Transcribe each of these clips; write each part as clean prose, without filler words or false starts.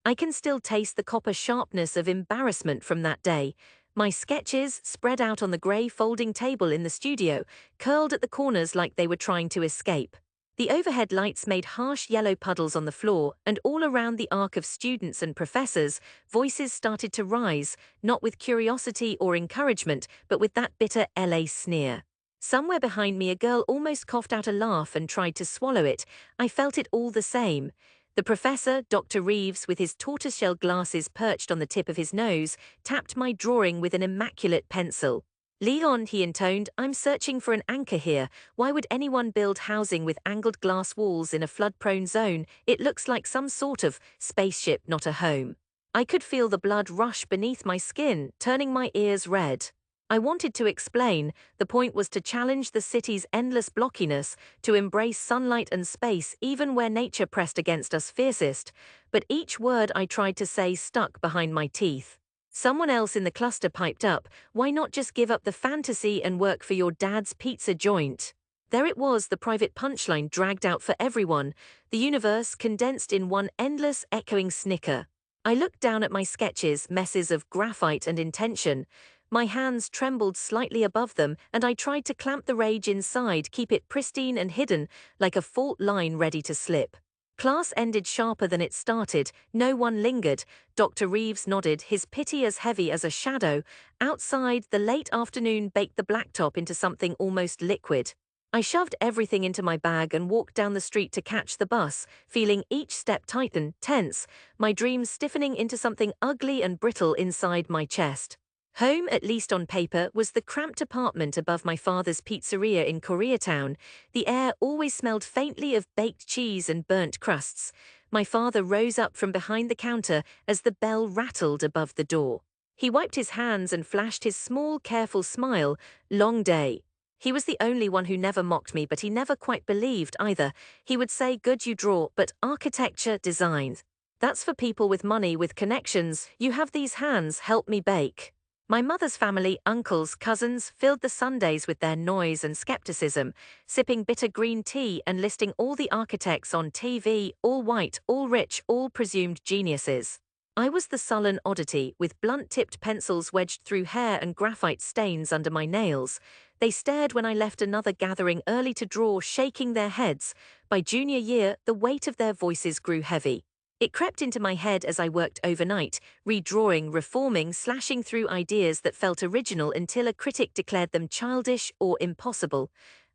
I can still taste the copper sharpness of embarrassment from that day. My sketches, spread out on the grey folding table in the studio, curled at the corners like they were trying to escape. The overhead lights made harsh yellow puddles on the floor, and all around the arc of students and professors, voices started to rise, not with curiosity or encouragement, but with that bitter LA sneer. Somewhere behind me a girl almost coughed out a laugh and tried to swallow it. I felt it all the same. The professor, Dr. Reeves, with his tortoiseshell glasses perched on the tip of his nose, tapped my drawing with an immaculate pencil. "Leon," he intoned, "I'm searching for an anchor here. Why would anyone build housing with angled glass walls in a flood-prone zone? It looks like some sort of spaceship, not a home." I could feel the blood rush beneath my skin, turning my ears red. I wanted to explain. The point was to challenge the city's endless blockiness, to embrace sunlight and space even where nature pressed against us fiercest, but each word I tried to say stuck behind my teeth. Someone else in the cluster piped up, "Why not just give up the fantasy and work for your dad's pizza joint?" There it was, the private punchline dragged out for everyone, the universe condensed in one endless, echoing snicker. I looked down at my sketches, messes of graphite and intention. My hands trembled slightly above them, and I tried to clamp the rage inside, keep it pristine and hidden, like a fault line ready to slip. Class ended sharper than it started. No one lingered. Dr. Reeves nodded, his pity as heavy as a shadow. Outside, the late afternoon baked the blacktop into something almost liquid. I shoved everything into my bag and walked down the street to catch the bus, feeling each step tighten, tense, my dreams stiffening into something ugly and brittle inside my chest. Home, at least on paper, was the cramped apartment above my father's pizzeria in Koreatown. The air always smelled faintly of baked cheese and burnt crusts. My father rose up from behind the counter as the bell rattled above the door. He wiped his hands and flashed his small, careful smile. "Long day." He was the only one who never mocked me, but he never quite believed either. He would say, "Good you draw, but architecture, design. That's for people with money, with connections. You have these hands, help me bake." My mother's family, uncles, cousins, filled the Sundays with their noise and skepticism, sipping bitter green tea and listing all the architects on TV, all white, all rich, all presumed geniuses. I was the sullen oddity, with blunt-tipped pencils wedged through hair and graphite stains under my nails. They stared when I left another gathering early to draw, shaking their heads. By junior year, the weight of their voices grew heavy. It crept into my head as I worked overnight, redrawing, reforming, slashing through ideas that felt original until a critic declared them childish or impossible.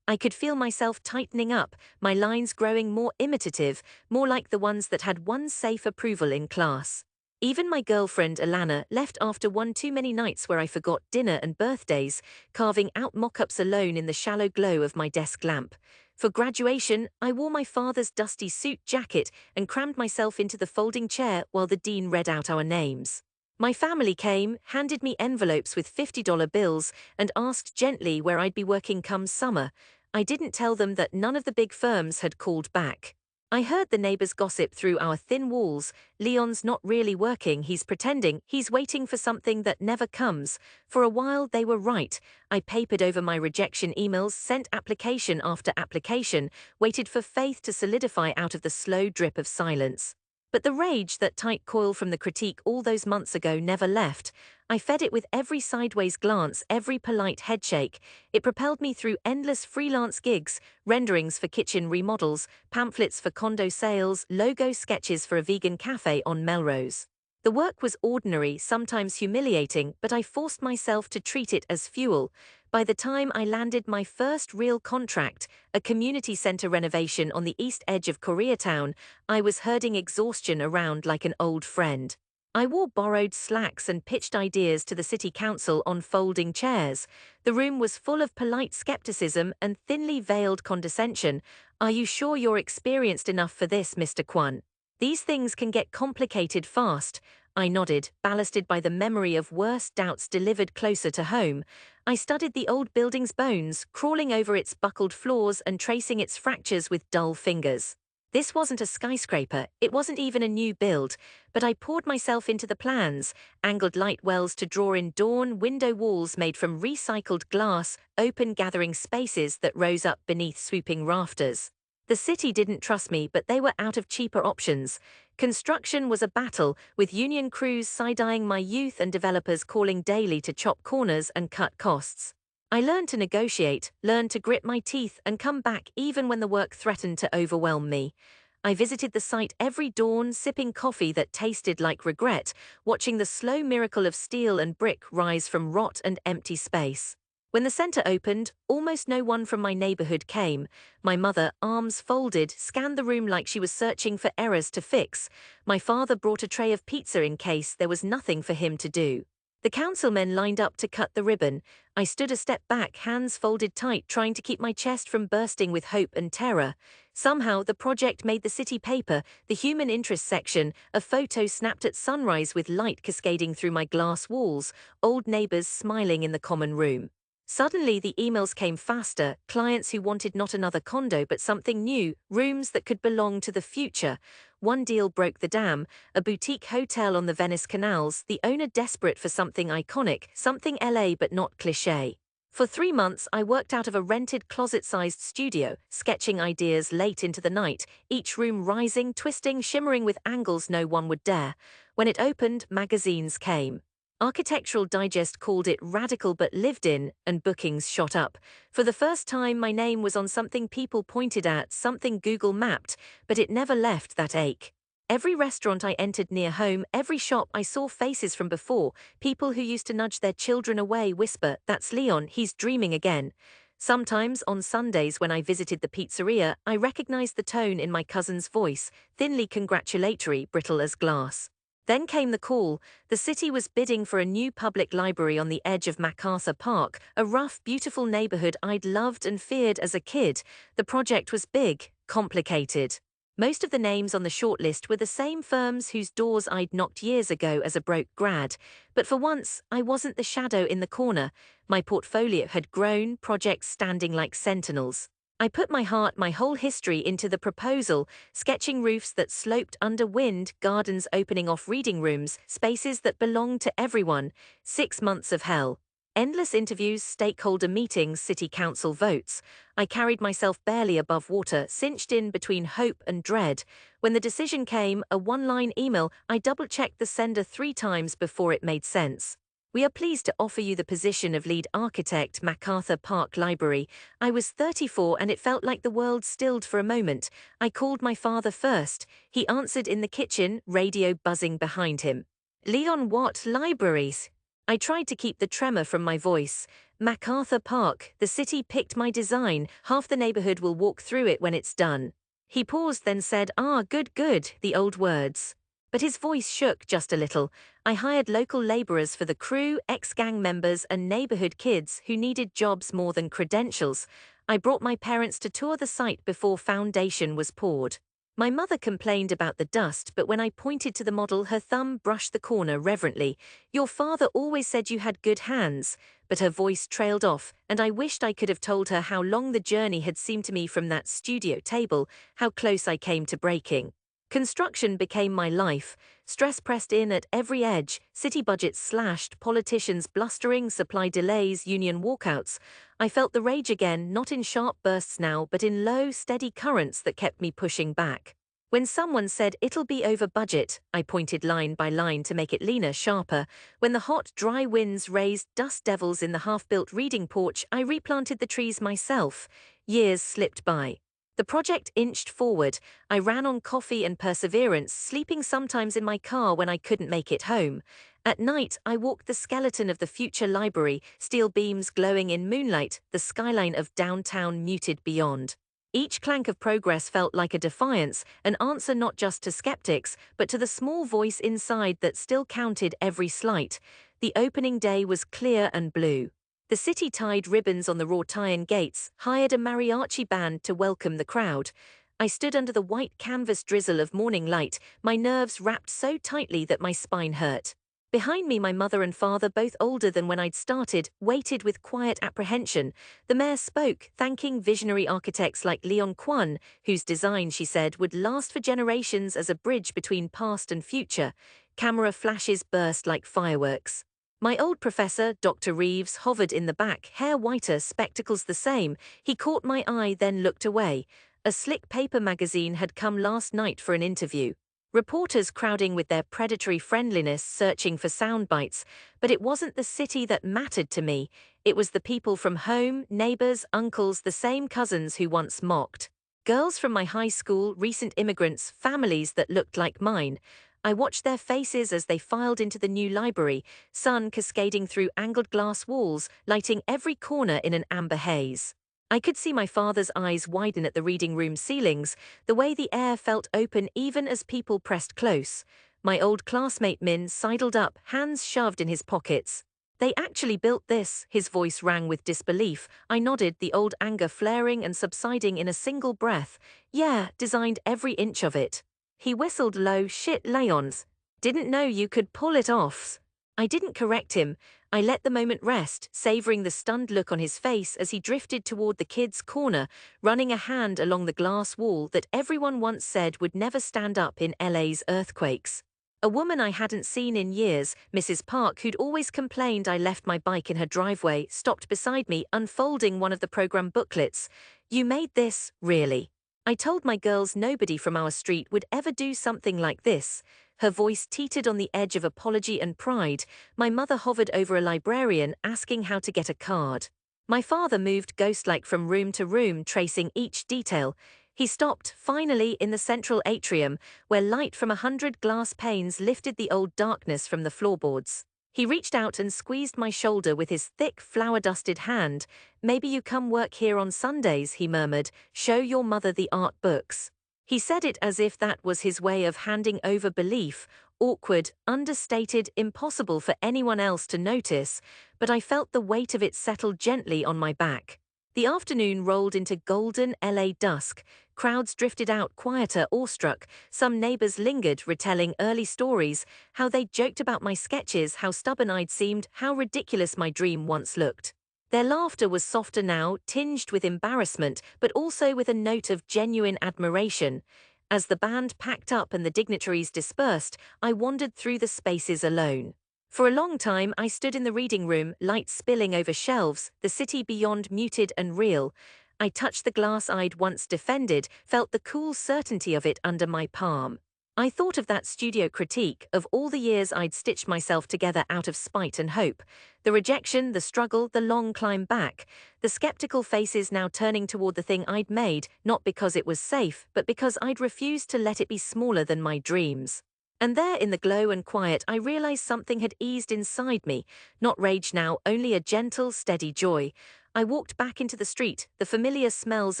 I could feel myself tightening up, my lines growing more imitative, more like the ones that had won safe approval in class. Even my girlfriend Alana left after one too many nights where I forgot dinner and birthdays, carving out mock-ups alone in the shallow glow of my desk lamp. For graduation, I wore my father's dusty suit jacket and crammed myself into the folding chair while the dean read out our names. My family came, handed me envelopes with $50 bills, and asked gently where I'd be working come summer. I didn't tell them that none of the big firms had called back. I heard the neighbors gossip through our thin walls. "Leon's not really working, he's pretending, he's waiting for something that never comes." For a while they were right. I papered over my rejection emails, sent application after application, waited for faith to solidify out of the slow drip of silence. But the rage, that tight coil from the critique all those months ago, never left. I fed it with every sideways glance, every polite headshake. It propelled me through endless freelance gigs, renderings for kitchen remodels, pamphlets for condo sales, logo sketches for a vegan cafe on Melrose. The work was ordinary, sometimes humiliating, but I forced myself to treat it as fuel. By the time I landed my first real contract, a community center renovation on the east edge of Koreatown, I was herding exhaustion around like an old friend. I wore borrowed slacks and pitched ideas to the city council on folding chairs. The room was full of polite skepticism and thinly veiled condescension. "Are you sure you're experienced enough for this, Mr. Kwan? These things can get complicated fast." I nodded, ballasted by the memory of worse doubts delivered closer to home. I studied the old building's bones, crawling over its buckled floors and tracing its fractures with dull fingers. This wasn't a skyscraper, it wasn't even a new build, but I poured myself into the plans, angled light wells to draw in dawn, window walls made from recycled glass, open gathering spaces that rose up beneath swooping rafters. The city didn't trust me, but they were out of cheaper options. Construction was a battle, with union crews side-eyeing my youth and developers calling daily to chop corners and cut costs. I learned to negotiate, learned to grit my teeth and come back even when the work threatened to overwhelm me. I visited the site every dawn, sipping coffee that tasted like regret, watching the slow miracle of steel and brick rise from rot and empty space. When the center opened, almost no one from my neighborhood came. My mother, arms folded, scanned the room like she was searching for errors to fix. My father brought a tray of pizza in case there was nothing for him to do. The councilmen lined up to cut the ribbon. I stood a step back, hands folded tight, trying to keep my chest from bursting with hope and terror. Somehow, the project made the city paper, the human interest section, a photo snapped at sunrise with light cascading through my glass walls, old neighbors smiling in the common room. Suddenly, the emails came faster, clients who wanted not another condo but something new, rooms that could belong to the future. One deal broke the dam, a boutique hotel on the Venice canals, the owner desperate for something iconic, something LA but not cliché. For 3 months, I worked out of a rented closet-sized studio, sketching ideas late into the night, each room rising, twisting, shimmering with angles no one would dare. When it opened, magazines came. Architectural Digest called it radical but lived in, and bookings shot up. For the first time, my name was on something people pointed at, something Google mapped, but it never left that ache. Every restaurant I entered near home, every shop I saw faces from before, people who used to nudge their children away whisper, "That's Leon, he's dreaming again." Sometimes, on Sundays when I visited the pizzeria, I recognized the tone in my cousin's voice, thinly congratulatory, brittle as glass. Then came the call. The city was bidding for a new public library on the edge of MacArthur Park, a rough, beautiful neighborhood I'd loved and feared as a kid. The project was big, complicated. Most of the names on the shortlist were the same firms whose doors I'd knocked years ago as a broke grad. But for once, I wasn't the shadow in the corner. My portfolio had grown, projects standing like sentinels. I put my heart, my whole history into the proposal, sketching roofs that sloped under wind, gardens opening off reading rooms, spaces that belonged to everyone. 6 months of hell. Endless interviews, stakeholder meetings, city council votes. I carried myself barely above water, cinched in between hope and dread. When the decision came, a one-line email, I double-checked the sender 3 times before it made sense. "We are pleased to offer you the position of lead architect, MacArthur Park Library." I was 34 and it felt like the world stilled for a moment. I called my father first. He answered in the kitchen, radio buzzing behind him. "Leon, what libraries?" I tried to keep the tremor from my voice. "MacArthur Park, the city picked my design. Half the neighborhood will walk through it when it's done." He paused, then said, "Ah, good, good," the old words. But his voice shook just a little. I hired local laborers for the crew, ex-gang members and neighborhood kids who needed jobs more than credentials. I brought my parents to tour the site before foundation was poured. My mother complained about the dust, but when I pointed to the model, her thumb brushed the corner reverently. "Your father always said you had good hands." But her voice trailed off, and I wished I could have told her how long the journey had seemed to me from that studio table, how close I came to breaking. Construction became my life. Stress pressed in at every edge, city budgets slashed, politicians blustering, supply delays, union walkouts. I felt the rage again, not in sharp bursts now, but in low, steady currents that kept me pushing back. When someone said, "It'll be over budget," I pointed line by line to make it leaner, sharper. When the hot, dry winds raised dust devils in the half-built reading porch, I replanted the trees myself. Years slipped by. The project inched forward. I ran on coffee and perseverance, sleeping sometimes in my car when I couldn't make it home. At night, I walked the skeleton of the future library, steel beams glowing in moonlight, the skyline of downtown muted beyond. Each clank of progress felt like a defiance, an answer not just to skeptics, but to the small voice inside that still counted every slight. The opening day was clear and blue. The city tied ribbons on the wrought iron gates, hired a mariachi band to welcome the crowd. I stood under the white canvas drizzle of morning light, my nerves wrapped so tightly that my spine hurt. Behind me, my mother and father, both older than when I'd started, waited with quiet apprehension. The mayor spoke, thanking visionary architects like Leon Kwan, whose design, she said, would last for generations as a bridge between past and future. Camera flashes burst like fireworks. My old professor, Dr. Reeves, hovered in the back, hair whiter, spectacles the same. He caught my eye, then looked away. A slick paper magazine had come last night for an interview. Reporters crowding with their predatory friendliness searching for sound bites, but it wasn't the city that mattered to me. It was the people from home, neighbors, uncles, the same cousins who once mocked. Girls from my high school, recent immigrants, families that looked like mine. I watched their faces as they filed into the new library, sun cascading through angled glass walls, lighting every corner in an amber haze. I could see my father's eyes widen at the reading room ceilings, the way the air felt open even as people pressed close. My old classmate Min sidled up, hands shoved in his pockets. They actually built this, his voice rang with disbelief. I nodded, the old anger flaring and subsiding in a single breath. Yeah, designed every inch of it. He whistled low, shit, Leons. Didn't know you could pull it off. I didn't correct him. I let the moment rest, savoring the stunned look on his face as he drifted toward the kid's corner, running a hand along the glass wall that everyone once said would never stand up in LA's earthquakes. A woman I hadn't seen in years, Mrs. Park, who'd always complained I left my bike in her driveway, stopped beside me, unfolding one of the program booklets. You made this, really? I told my girls nobody from our street would ever do something like this. Her voice teetered on the edge of apology and pride. My mother hovered over a librarian, asking how to get a card. My father moved ghost-like from room to room, tracing each detail. He stopped, finally, in the central atrium, where light from 100 glass panes lifted the old darkness from the floorboards. He reached out and squeezed my shoulder with his thick, flour-dusted hand. Maybe you come work here on Sundays, he murmured. Show your mother the art books. He said it as if that was his way of handing over belief, awkward, understated, impossible for anyone else to notice, but I felt the weight of it settle gently on my back. The afternoon rolled into golden LA dusk. Crowds drifted out, quieter, awestruck. Some neighbors lingered, retelling early stories, how they joked about my sketches, how stubborn I'd seemed, how ridiculous my dream once looked. Their laughter was softer now, tinged with embarrassment, but also with a note of genuine admiration. As the band packed up and the dignitaries dispersed, I wandered through the spaces alone. For a long time, I stood in the reading room, light spilling over shelves, the city beyond muted and real. I touched the glass I'd once defended, felt the cool certainty of it under my palm. I thought of that studio critique, of all the years I'd stitched myself together out of spite and hope. The rejection, the struggle, the long climb back. The skeptical faces now turning toward the thing I'd made, not because it was safe, but because I'd refused to let it be smaller than my dreams. And there in the glow and quiet I realized something had eased inside me, not rage now, only a gentle, steady joy. I walked back into the street, the familiar smells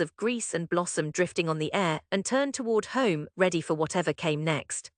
of grease and blossom drifting on the air, and turned toward home, ready for whatever came next.